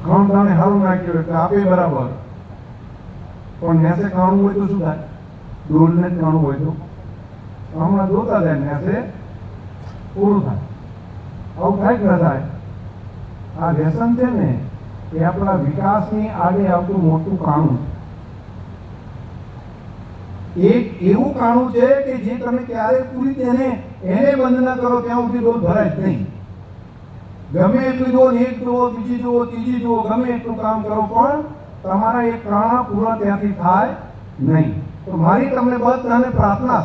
ખાણદાણે સારું નાખ્યું એટલે આપે બરાબર, પણ નેસે કાણું હોય તો શું થાય? ડોલને જ કાણું હોય તો હમણાં જોતા જાય નેસે પૂરું થાય. આવું થાય કે ન થાય? આ વ્યસન છે ને એ આપણા વિકાસની આડે આવતું મોટું કાણું, એક એવું કાણું છે કે જે તમે ક્યારે પૂરી એને બંધ ન કરો ત્યાં સુધી ડોલ ભરાય જ નહીં. ગમે એટલું જુઓ, એક જુઓ, બીજી જુઓ, ત્રીજી જુઓ, ગમે એટલું કામ કરો પણ તમારા એક કાણા પૂરા ત્યાંથી થાય નહીં. તો મારી તમને બધાને પ્રાર્થના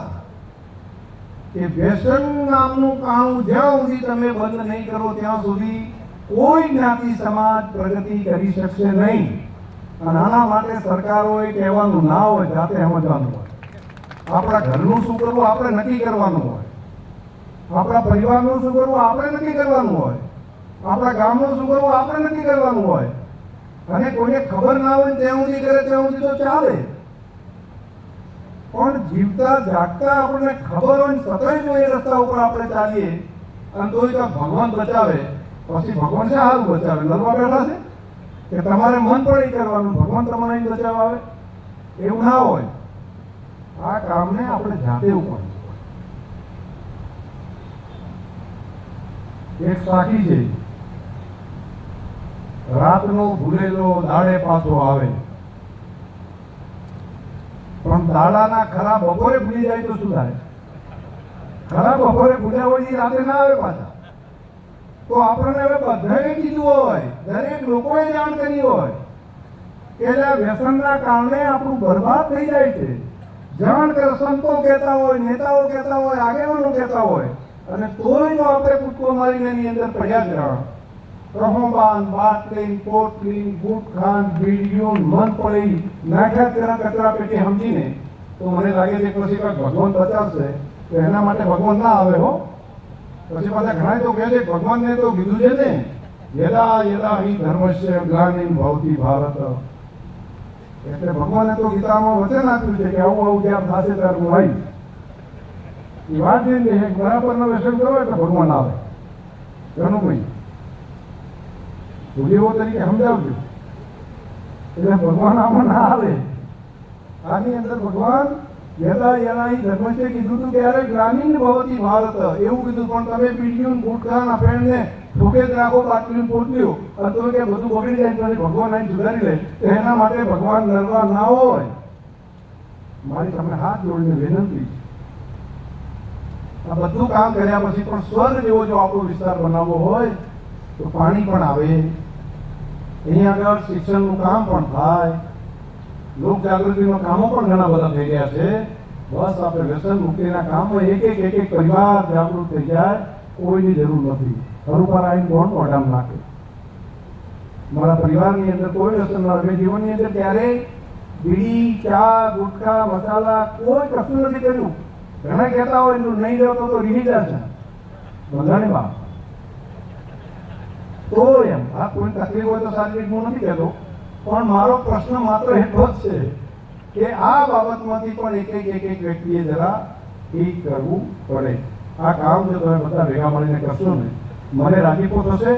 કે વ્યસન નામનું કાણું જ્યાં સુધી તમે બંધ નહીં કરો ત્યાં સુધી કોઈ જ્ઞાતિ સમાજ પ્રગતિ કરી શકશે નહીં. અને આના માટે સરકારોએ કહેવાનું ના હોય, જાતે સમજવાનું હોય. આપણા ઘરનું શું કરવું આપણે નક્કી કરવાનું હોય, આપણા પરિવારનું શું કરવું આપણે નક્કી કરવાનું હોય, આપણા ગામનું શું કરવું આપણે નક્કી કરવાનું હોય. અને કોઈને ખબર ના હોય ત્યાં સુધી કરે ત્યાં સુધી તો ચાલે, પણ જીવતા જાગતા આપણને ખબર હોય સતત જો એ રસ્તા ઉપર આપણે ચાલીએ અને તો ભગવાન બચાવે, પછી ભગવાન છે સારું બચાવે? લડવા બેઠા છે કે તમારે મન પડે કરવાનું, ભગવાન તમારે બચાવવા આવે? એવું ના હોય. આ કામને આપણે જાતે ઉપર એક સાખી છે, રાતનો ભૂલેલો દાડે પાછો આવે, પણ દાડાના ખરા બપોરે ભૂલી જાય તો શું થાય? ખરા બપોરે ભૂલ્યા હોય રાતે ના આવે પાછા. તો આપણને હવે બધાએ કીધું હોય, દરેક લોકોએ જાણ કરી હોય કે વ્યસનના કારણે આપણું બરબાદ થઈ જાય છે. જાણ કર, સંતો કહેતા હોય, નેતાઓ કહેતા હોય, આગેવાનો કહેતા હોય, અને તોય જો આપણે કૂદકો મારીને એની અંદર પડ્યા જ રહ્યા. કહોબાન, બાટલી, પોટલી, ગુટખાન, બીડીઓ, મન પડી નાખ્યા તેના કચરા પેટી સમજીને તો મને લાગે છે પછી કાંઈક ભગવાન બચાવશે તો એના માટે ભગવાન ના આવે હો. પછી પાછા ઘણા તો કહે છે ભગવાનને તો કીધું છે ને, યદા યદા હિ ધર્મસ્ય ગ્લાનિર્ ભવતિ ભારત, એટલે ભગવાને તો ગીતામાં વચન આપ્યું છે કે આવું આવું જ્યાં થશે ત્યારે હું આવીશ. એ વાત છે બરાબરનો વ્યસન કરો એટલે ભગવાન આવે. ભાઈ ભૂલેવો તરીકે સમજાવજો એટલે ભગવાન આમાં ના આવે. આની અંદર ભગવાન યદા યદા હિ ધર્મસ્ય કીધું હતું ત્યારે ગ્લાનિર્ ભવતિ ભારત એવું કીધું, પણ તમે પીડીઓ ગુટખા અફેણને ઠોકે જ રાખો, બાટલીઓ પોટલીઓ, તો કે બધું બગડી જાય પછી ભગવાન અહીં સુધારી લે. એના માટે ભગવાન ડરવા ના હોય. મારી તમને હાથ જોડીને વિનંતી, આ બધું કામ કર્યા પછી પણ સ્વર્ગ જેવો જો આપણો વિસ્તાર બનાવવો હોય તો પાણી પણ આવે, અહીંયા આગળ શિક્ષણનું કામ પણ થાય, લોક જાગૃતિના કામો પણ ઘણા બધા થઈ ગયા છે. બસ આપણે વ્યસન મુક્તિના કામમાં એક એક પરિવાર જાગૃત થઈ જાય, કોઈની જરૂર નથી. ઘર ઉપર આવીને કોણ મોઢામ નાખે? મારા પરિવારની અંદર કોઈ વ્યસન ના રહે. જીવનની અંદર ક્યારેય બીડી, ચા, ગુટખા, મસાલા કોઈ કશું નથી કર્યું. ઘણા કહેતા હોય નહીં રહેતો તો રીહી જશે બધાને બાપ. તો એમ આ કોઈ તકલીફ હોય તો શારીરિક હું નથી કહેતો, પણ મારો પ્રશ્ન માત્ર એટલો જ છે કે આ બાબતમાંથી પણ એક વ્યક્તિએ જરા ઠીક કરવું પડે. આ કામ જો તમે બધા ભેગા મળીને કરશો ને, મને રાજીપો થશે,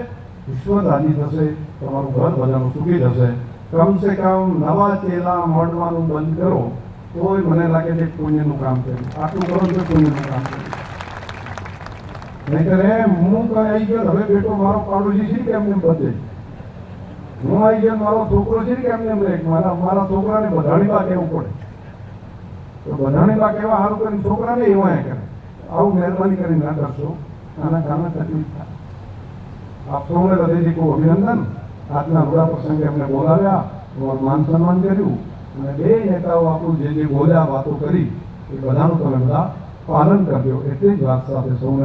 વિશ્વ રાજી થશે, તમારું ઘર બધાનું સુખી થશે. કમસે કમ નવા ચેલા મળવાનું બંધ કરો તોય મને લાગે છે પુણ્યનું કામ કર્યું. આટલું કરો તો પુણ્યનું કામ કર્યું. નહીતર હું કઈ આવી ગયો હવે બેટો મારો પાડોશી છે કે એમને બધે, હું આવી ગયો મારો છોકરો છે કે એમને મારા છોકરાને બધાની બા કહેવું પડે. તો બધાની બા કહેવા સારું કરીને છોકરાને એવા કરે. આવું મહેરબાની કરી ના કરશો, આના કારણે તકલીફ થાય. આપ સૌને હૃદયથી ખૂબ અભિનંદન. આજના રૂડા પ્રસંગે અમને બોલાવ્યા, માન સન્માન કર્યું, અને બે નેતાઓ આપણું જે બોલ્યા વાતો કરી એ બધાનું તમે બધા પાલન કરજો. એટલી જ વાત સાથે સૌને